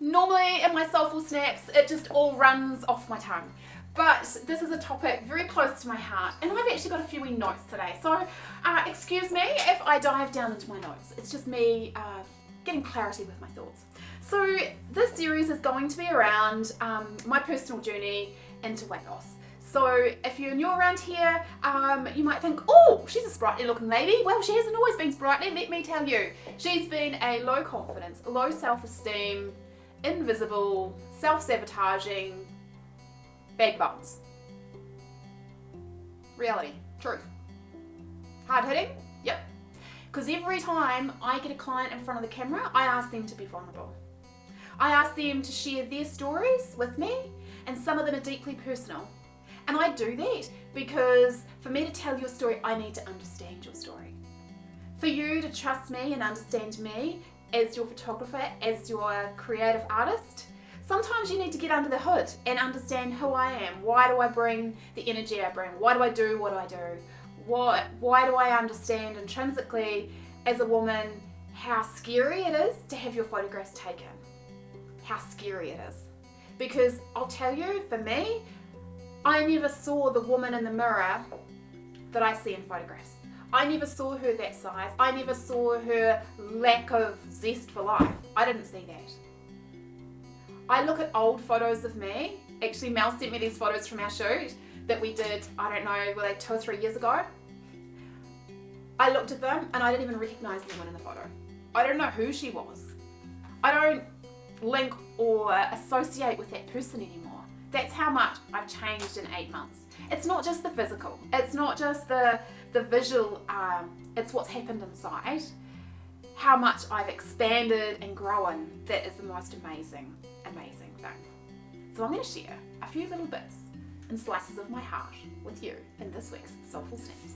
Normally in my Soulful Snaps, it just all runs off my tongue. But this is a topic very close to my heart, and I've actually got a few wee notes today. So excuse me if I dive down into my notes. It's just me getting clarity with my thoughts. So this series is going to be around my personal journey into weight loss. So if you're new around here, you might think, oh, she's a sprightly looking lady. Well, she hasn't always been sprightly, let me tell you. She's been a low confidence, low self-esteem, invisible, self-sabotaging, bag bones. Reality, truth. Hard hitting? Yep. Because every time I get a client in front of the camera, I ask them to be vulnerable. I ask them to share their stories with me, and some of them are deeply personal. And I do that because for me to tell your story, I need to understand your story. For you to trust me and understand me as your photographer, as your creative artist, sometimes you need to get under the hood and understand who I am. Why do I bring the energy I bring? Why do I do what I do? Why do I understand intrinsically as a woman how scary it is to have your photographs taken? How scary it is. Because I'll tell you, for me, I never saw the woman in the mirror that I see in photographs. I never saw her that size. I never saw her lack of zest for life. I didn't see that. I look at old photos of me. Actually, Mel sent me these photos from our shoot that we did, I don't know, were they 2 or 3 years ago? I looked at them and I didn't even recognize the woman in the photo. I don't know who she was. I don't link or associate with that person anymore. That's how much I've changed in 8 months. It's not just the physical. It's not just the visual. It's what's happened inside. How much I've expanded and grown. That is the most amazing thing. So I'm going to share a few little bits and slices of my heart with you in this week's Soulful Snaps.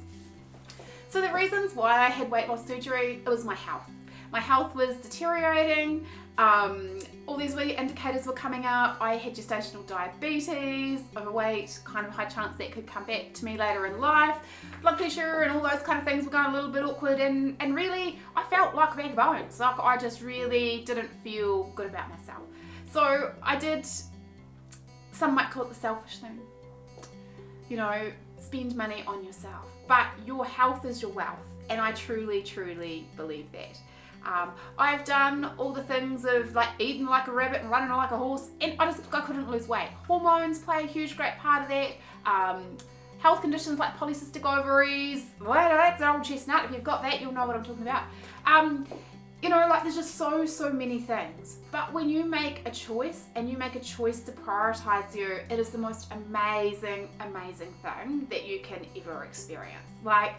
So the reasons why I had weight loss surgery, it was my health. My health was deteriorating. All these wee indicators were coming up. I had gestational diabetes, overweight, kind of high chance that could come back to me later in life. Blood pressure and all those kind of things were going a little bit awkward, and really I felt like a bag of bones. Like I just really didn't feel good about myself. So I did, some might call it the selfish thing. You know, spend money on yourself. But your health is your wealth, and I truly, truly believe that. I've done all the things of like eating like a rabbit and running like a horse, and I couldn't lose weight. Hormones play a huge, great part of that. Health conditions like polycystic ovaries, well, that's an old chestnut. If you've got that, you'll know what I'm talking about. You know, like there's just so many things. But when you make a choice, and you make a choice to prioritize you, it is the most amazing thing that you can ever experience. Like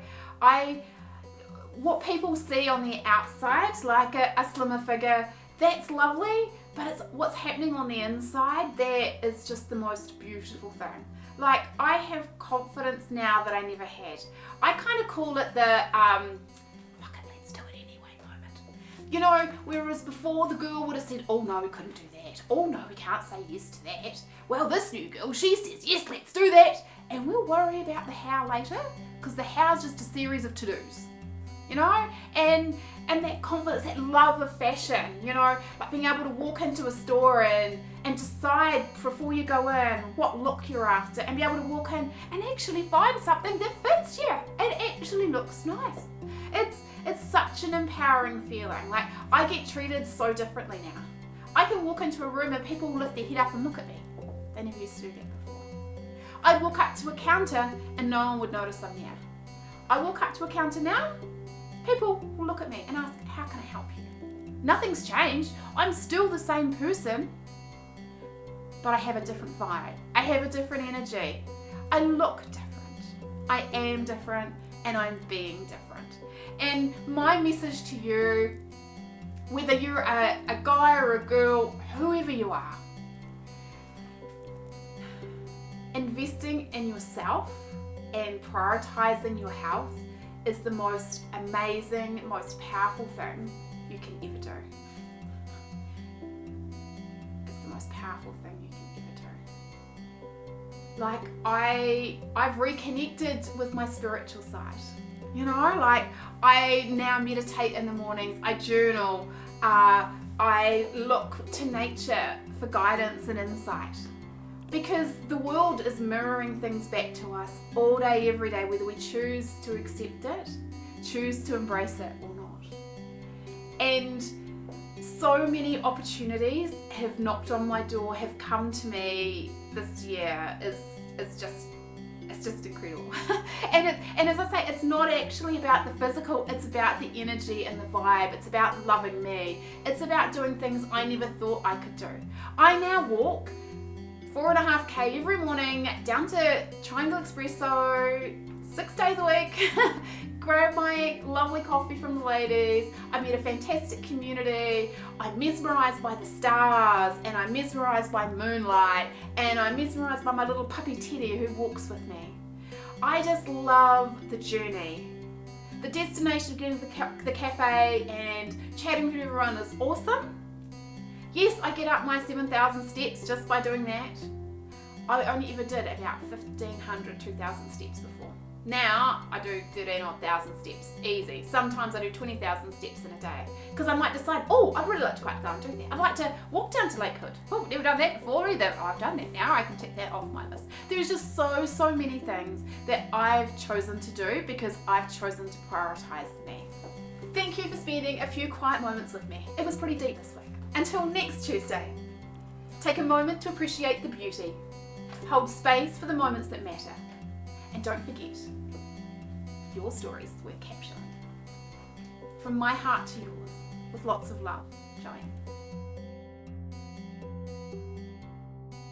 what people see on the outside, like a slimmer figure, that's lovely, but it's what's happening on the inside that is just the most beautiful thing. Like I have confidence now that I never had. I kind of call it the fuck it, let's do it anyway moment. You know, whereas before the girl would have said, oh no, we couldn't do that. Oh no, we can't say yes to that. Well, this new girl, she says, yes, let's do that. And we'll worry about the how later, because the how's just a series of to-dos. You know, and that confidence, that love of fashion, you know, like being able to walk into a store and decide before you go in what look you're after, and be able to walk in and actually find something that fits you. It actually looks nice. It's such an empowering feeling. Like I get treated so differently now. I can walk into a room and people will lift their head up and look at me. They never used to do that before. I'd walk up to a counter and no one would notice I'm there. I walk up to a counter now, people will look at me and ask, how can I help you? Nothing's changed. I'm still the same person, but I have a different vibe. I have a different energy. I look different. I am different, and I'm being different. And my message to you, whether you're a guy or a girl, whoever you are, investing in yourself and prioritizing your health is the most amazing, most powerful thing you can ever do. It's the most powerful thing you can ever do. Like I've reconnected with my spiritual side. You know, like I now meditate in the mornings, I journal, I look to nature for guidance and insight. Because the world is mirroring things back to us all day, every day, whether we choose to accept it, choose to embrace it or not. And so many opportunities have knocked on my door, have come to me this year. It's just incredible. and as I say, it's not actually about the physical, it's about the energy and the vibe. It's about loving me. It's about doing things I never thought I could do. I now walk 4.5k every morning down to Triangle Espresso 6 days a week, grab my lovely coffee from the ladies. I met a fantastic community. I'm mesmerised by the stars, and I'm mesmerised by moonlight, and I'm mesmerised by my little puppy Teddy who walks with me. I just love the journey. The destination of getting to the cafe and chatting to everyone is awesome. Yes, I get up my 7,000 steps just by doing that. I only ever did about 1,500, 2,000 steps before. Now I do 13,000 steps, easy. Sometimes I do 20,000 steps in a day because I might decide, oh, I'd really like to go out and do that. I'd like to walk down to Lake Hood. Oh, never done that before either. Oh, I've done that now. I can tick that off my list. There's just so many things that I've chosen to do because I've chosen to prioritize me. Thank you for spending a few quiet moments with me. It was pretty deep this week. Until next Tuesday, take a moment to appreciate the beauty. Hold space for the moments that matter. And don't forget, your stories worth capturing. From my heart to yours, with lots of love, Joanne.